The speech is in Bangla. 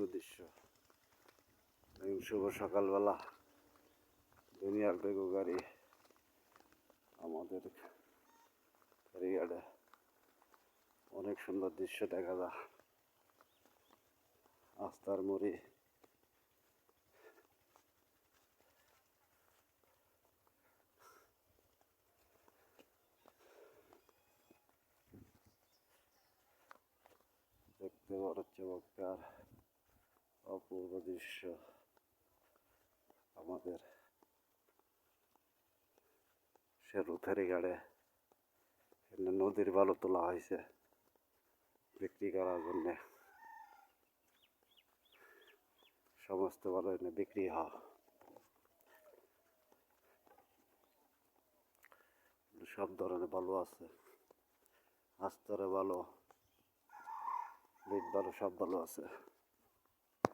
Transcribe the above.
সুন্দর দৃশ্য। শুভ সকালবেলা দুনিয়ার বেগু গাড়ি আমাদের ফেরিঘাটে অনেক সুন্দর দৃশ্য দেখা যায়। আস্তার মুড়ি দেখতে বড় চমৎকার অপূর্ব দৃশ্য। আমাদের শেরু ফেরিঘাটে নদীর বালু তোলা হয়েছে বিক্রি করার জন্য। সমস্ত বালু এনে বিক্রি হয়। সব ধরনের বালু আছে, আস্তরের বালু, বিট বালু, সব বালু আছে।